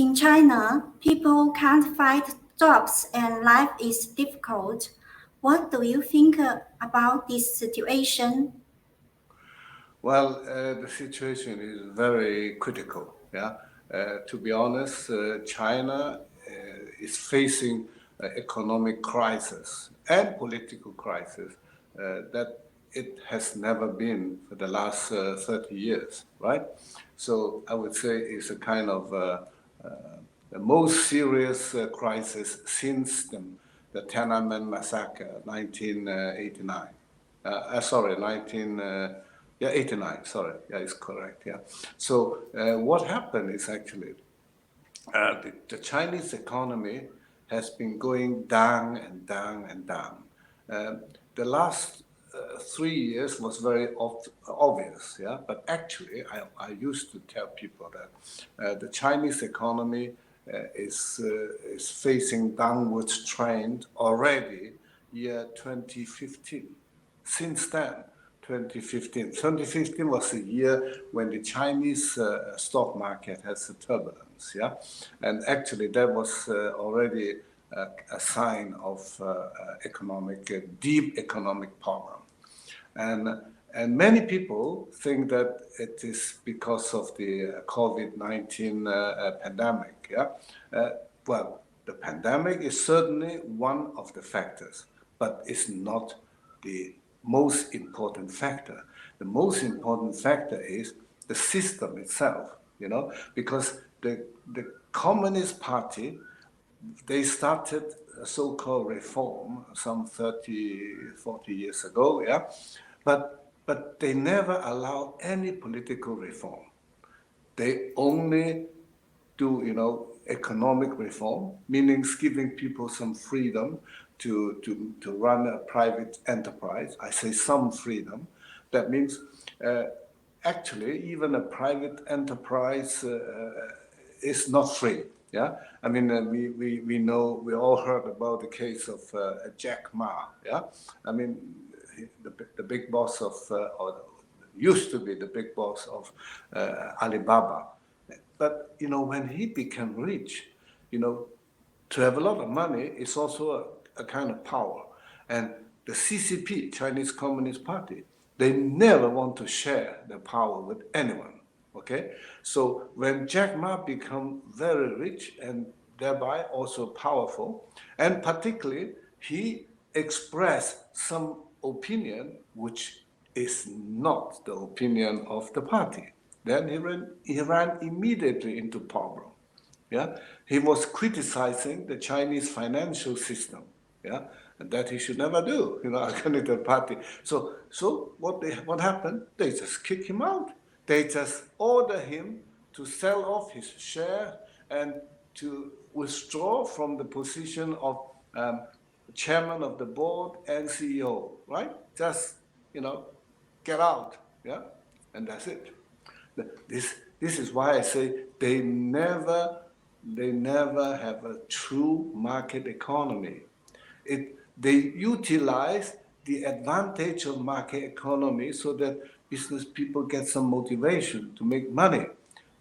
In China, people can't find jobs and life is difficult. What do you think about this situation? Well, the situation is very critical. Yeah, to be honest, China is facing economic crisis and political crisis that it has never been for the last 30 years, right? So I would say it's a kind of the most serious crisis since the Tiananmen massacre, 1989. Sorry, 89. Sorry, yeah, it's correct. Yeah. So what happened is actually the Chinese economy has been going down and down and down. The last 3 years was very obvious, yeah. But actually, I used to tell people that the Chinese economy is facing downward trend already year 2015. Since then, 2015 was a year when the Chinese stock market has a turbulence, yeah, and actually that was already a sign of deep economic problem, and many people think that it is because of the COVID-19 pandemic, yeah. Well, the pandemic is certainly one of the factors, but it's not the most important factor. The most important factor is the system itself, because the Communist Party, they started a so-called reform some 40 years ago, yeah, but they never allow any political reform. They only do, economic reform, meaning giving people some freedom to run a private enterprise. I say some freedom. That means actually even a private enterprise is not free. Yeah, I mean we know, we all heard about the case of Jack Ma. Yeah, I mean the big boss of or used to be the big boss of Alibaba. But when he became rich, to have a lot of money is also a kind of power. And the CCP, Chinese Communist Party, they never want to share the power with anyone. Okay, so when Jack Ma became very rich and thereby also powerful, and particularly he expressed some opinion which is not the opinion of the party. Then he ran immediately into problem. Yeah, he was criticizing the Chinese financial system. Yeah, and that he should never do. According to the party. So what happened? They just kick him out. They just order him to sell off his share and to withdraw from the position of chairman of the board and CEO. Right? Just get out. Yeah, and that's it. This is why I say they never have a true market economy. They utilize the advantage of market economy so that business people get some motivation to make money,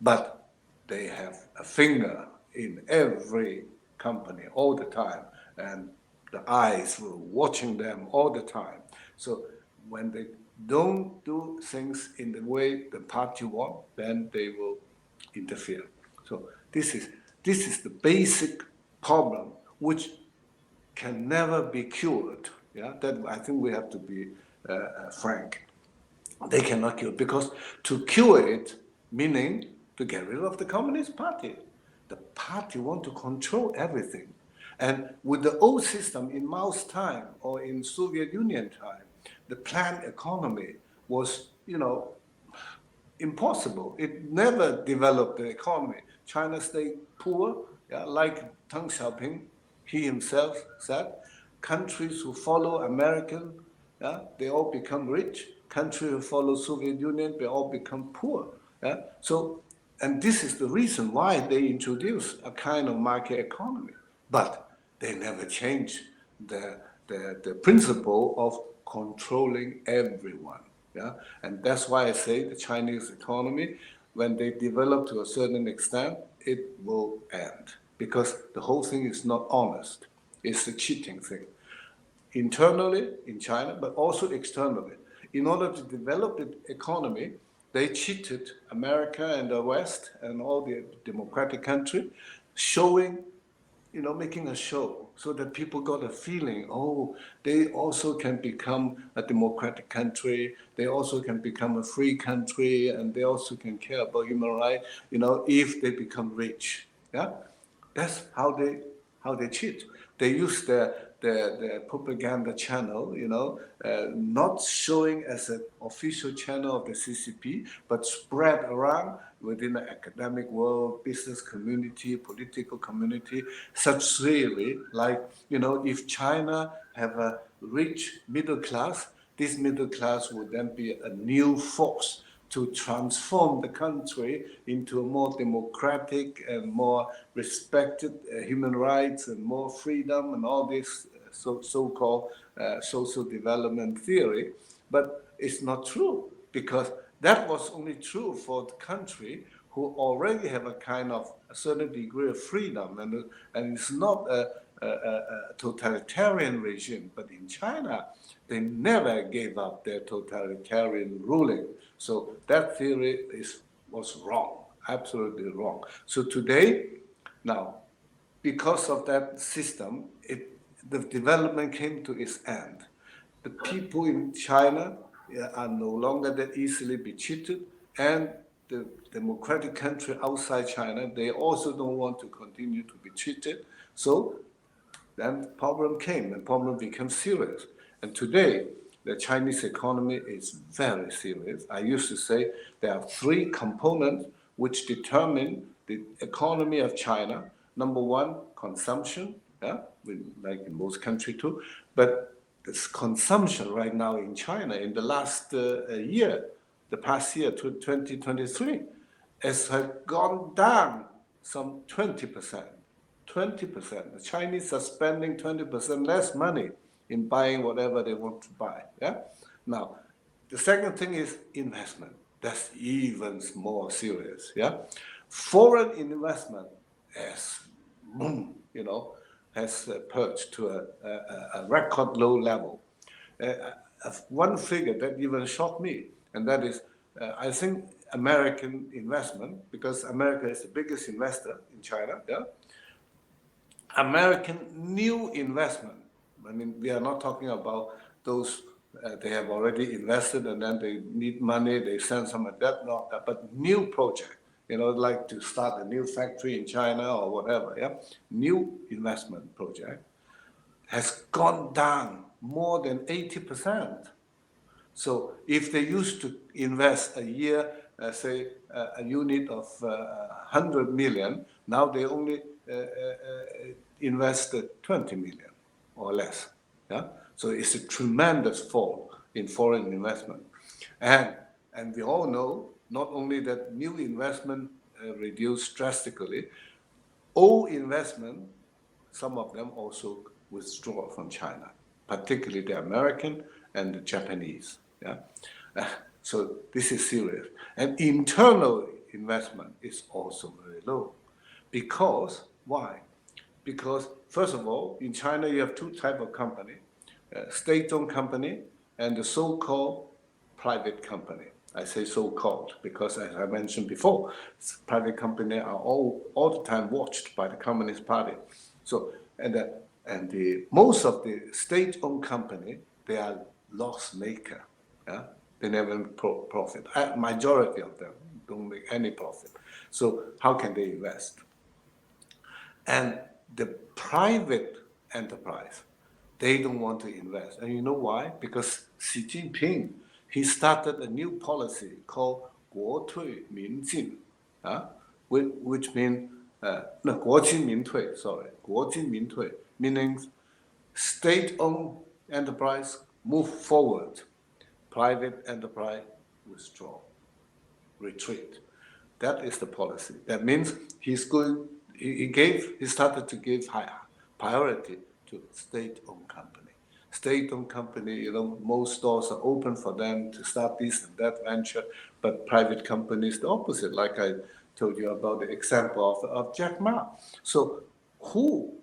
but they have a finger in every company all the time, and the eyes were watching them all the time. So when they don't do things in the way the party want, then they will interfere. So this is the basic problem which can never be cured. Yeah, that I think we have to be frank. They cannot cure, because to cure it, meaning to get rid of the Communist Party. The party want to control everything. And with the old system in Mao's time or in Soviet Union time, the planned economy was, impossible. It never developed the economy. China stayed poor, yeah, like Deng Xiaoping, he himself said. Countries who follow American, yeah, they all become rich. Countries who follow Soviet Union, they all become poor. Yeah? So, and this is the reason why they introduced a kind of market economy. But they never changed the principle of controlling everyone. Yeah? And that's why I say the Chinese economy when they develop to a certain extent, it will end because the whole thing is not honest. It's a cheating thing. Internally in China, but also externally. In order to develop the economy, they cheated America and the West and all the democratic country, showing, making a show so that people got a feeling, oh, they also can become a democratic country, they also can become a free country, and they also can care about human rights, if they become rich. Yeah, that's how they cheat. They use their propaganda channel, not showing as an official channel of the CCP, but spread around within the academic world, business community, political community, such theory like, if China have a rich middle class, this middle class would then be a new force to transform the country into a more democratic and more respected human rights and more freedom and all this so-called social development theory. But it's not true because that was only true for the country who already have a kind of a certain degree of freedom and it's not a totalitarian regime. But in China, they never gave up their totalitarian ruling. So that theory was wrong, absolutely wrong. So today, now, because of that system, the development came to its end. The people in China are no longer that easily be cheated, and the democratic country outside China, they also don't want to continue to be cheated. So then problem came and problem became serious. And today, the Chinese economy is very serious. I used to say there are three components which determine the economy of China. Number one, consumption, yeah, like in most countries too. But this consumption right now in China in the last year, the past year, 2023, has gone down some 20%. 20%. The Chinese are spending 20% less money in buying whatever they want to buy. Yeah. Now, the second thing is investment. That's even more serious. Yeah. Foreign investment has, boom, has perched to a record low level. One figure that even shocked me, and that is, I think American investment, because America is the biggest investor in China. Yeah. American new investment. I mean, we are not talking about those they have already invested and then they need money, they send some of that, not that, but new project, like to start a new factory in China or whatever, yeah? New investment project has gone down more than 80%. So if they used to invest a year, say a unit of 100 million, now they only invested 20 million or less. Yeah? So it's a tremendous fall in foreign investment. And we all know not only that new investment reduced drastically, old investment, some of them also withdraw from China, particularly the American and the Japanese. Yeah? So this is serious. And internal investment is also very low. Because, why? Because, first of all, in China you have two types of company, state-owned company and the so-called private company. I say so-called because, as I mentioned before, private companies are all the time watched by the Communist Party. So, the most of the state-owned company, they are loss maker. Yeah? They never make profit. Majority of them don't make any profit. So how can they invest? And the private enterprise, they don't want to invest. And you know why? Because Xi Jinping, he started a new policy called 国退民进, which means, no, 国进民退, sorry, 国进民退, meaning state-owned enterprise move forward, private enterprise withdraw, retreat. That is the policy. That means he started to give high priority to state-owned company. State-owned company, most doors are open for them to start this and that venture, But private companies, the opposite, like I told you about the example of Jack Ma. So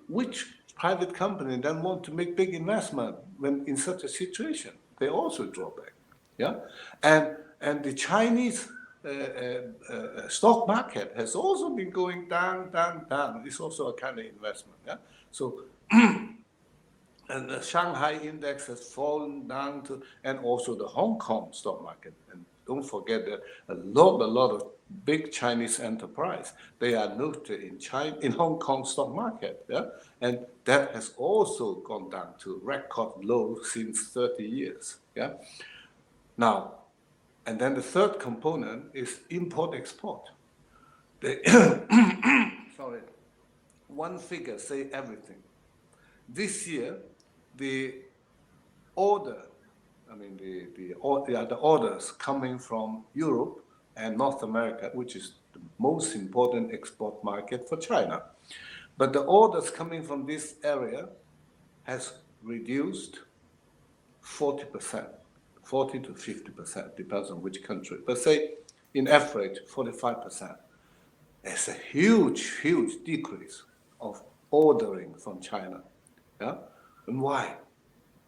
which private company then want to make big investment when in such a situation? They also draw back. Yeah, and the Chinese stock market has also been going down, down, down. It's also a kind of investment. Yeah, so and the Shanghai index has fallen down to, and also the Hong Kong stock market. And don't forget that a lot of big Chinese enterprise, they are noted in China, in Hong Kong stock market, yeah, and that has also gone down to record low since 30 years, yeah. Now, and then the third component is import-export. Sorry, one figure say everything. This year, the order, I mean the orders coming from Europe and North America, which is the most important export market for China. But the orders coming from this area has reduced 40%, 40 to 50%, depends on which country. But say, in average, 45%. It's a huge, huge decrease of ordering from China. Yeah? And why?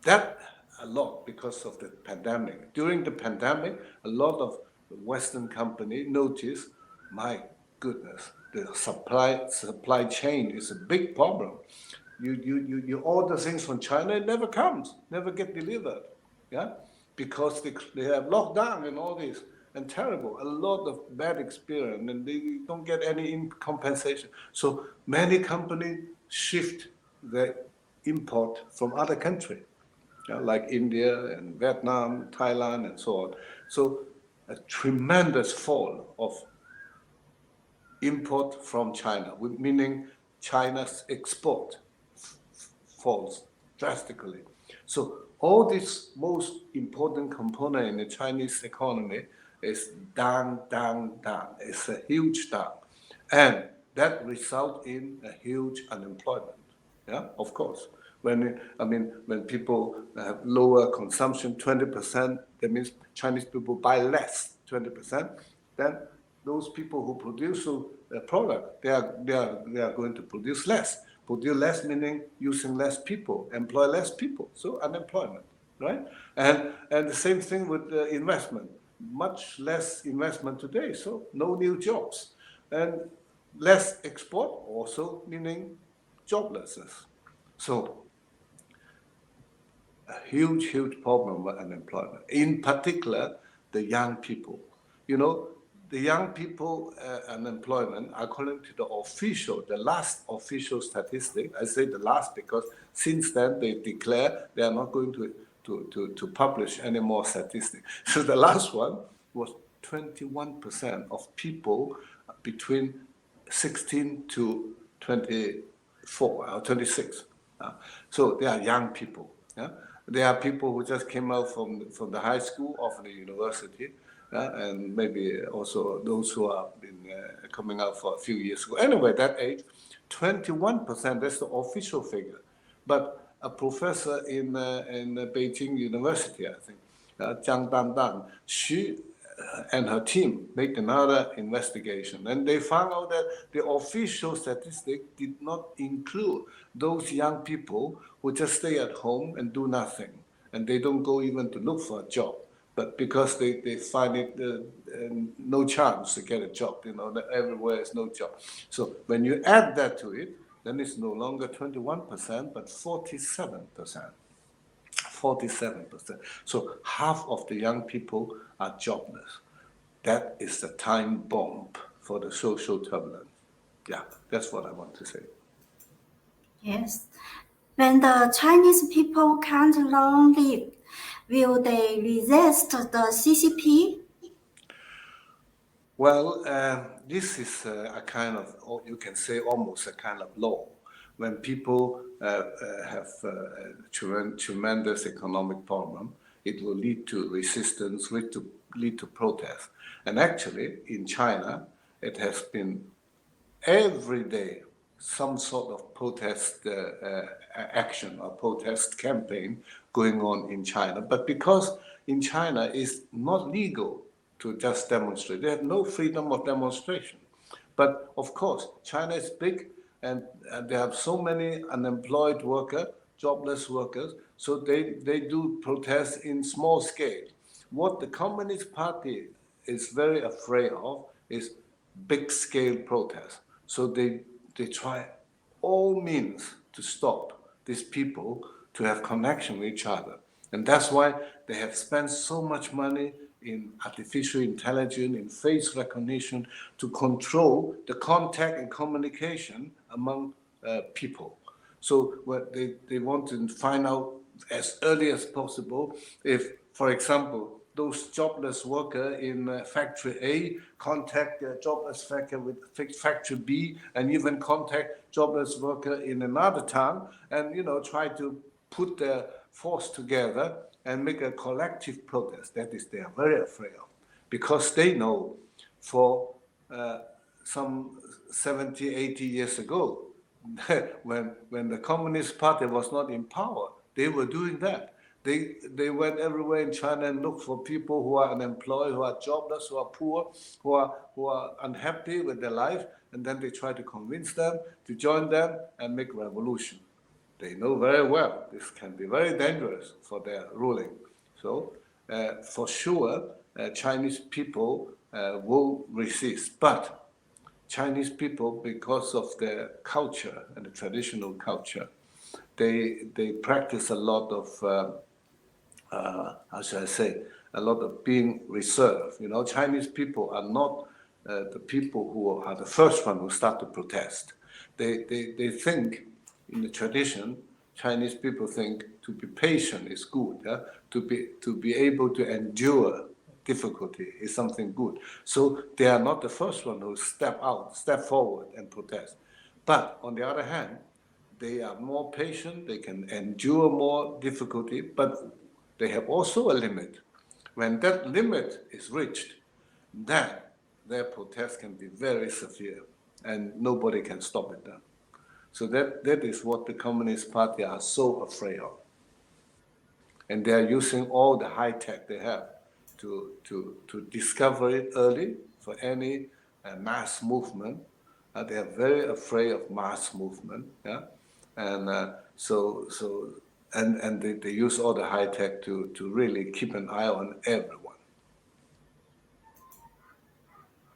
That a lot because of the pandemic. During the pandemic, a lot of Western companies noticed, my goodness, the supply chain is a big problem. You order things from China, it never comes, never get delivered. Yeah, because they have lockdown and all this and terrible, a lot of bad experience, and they don't get any compensation. So many companies shift their import from other countries, like India and Vietnam, Thailand, and so on. So a tremendous fall of import from China, meaning China's export falls drastically. So all this most important component in the Chinese economy is down, down, down. It's a huge down. And that results in a huge unemployment. Yeah, of course. When people have lower consumption, 20%, that means Chinese people buy less, 20%, then those people who produce a product, they are going to produce less. Produce less meaning using less people, employ less people, so unemployment, right? And the same thing with investment. Much less investment today, so no new jobs. And less export also meaning joblessness. So a huge, huge problem with unemployment. In particular, the young people. You know, the young people unemployment, according to the last official statistic, I say the last because since then they declare they are not going to publish any more statistics. So the last one was 21% of people between 16 to 24 or 26. So they are young people. Yeah? They are people who just came out from the high school or from the university, and maybe also those who have been coming out for a few years ago. Anyway, that age, 21%, that's the official figure. But a professor in Beijing University, I think, Zhang Dandan, she and her team made another investigation, and they found out that the official statistic did not include those young people who just stay at home and do nothing, and they don't go even to look for a job. But because they find it no chance to get a job, that everywhere is no job. So when you add that to it, then it's no longer 21%, but 47%. 47%. So half of the young people are jobless. That is the time bomb for the social turbulence. Yeah, that's what I want to say. Yes. When the Chinese people can't long live, will they resist the CCP? Well, this is a kind of, you can say almost a kind of law. When people have tremendous economic problem, it will lead to resistance, lead to protest. And actually, in China, it has been every day some sort of protest action or protest campaign going on in China. But because in China it's not legal to just demonstrate. They have no freedom of demonstration. But of course, China is big, and they have so many unemployed workers, jobless workers, so they do protest in small scale. What the Communist Party is very afraid of is big scale protests. So they try all means to stop these people to have connection with each other. And that's why they have spent so much money in artificial intelligence, in face recognition, to control the contact and communication among people. So what they want to find out as early as possible if, for example, those jobless workers in factory A contact the jobless worker with factory B, and even contact jobless worker in another town, and try to put their force together and make a collective protest. That is, they are very afraid of, because they know for some 70, 80 years ago, when the Communist Party was not in power, they were doing that. They went everywhere in China and looked for people who are unemployed, who are jobless, who are poor, who are unhappy with their life, and then they try to convince them to join them and make revolution. They know very well this can be very dangerous for their ruling. So for sure, Chinese people will resist. But Chinese people, because of their culture and the traditional culture, they practice a lot of how should I say, a lot of being reserved. Chinese people are not the people who are the first one who start to protest. They think, in the tradition, Chinese people think to be patient is good. Yeah? To be able to endure difficulty is something good. So they are not the first one who step forward and protest. But on the other hand, they are more patient, they can endure more difficulty, but they have also a limit. When that limit is reached, then their protest can be very severe, and nobody can stop it then. So that is what the Communist Party are so afraid of. And they are using all the high tech they have to discover it early for any mass movement. They are very afraid of mass movement, yeah, and and they use all the high tech to really keep an eye on everyone.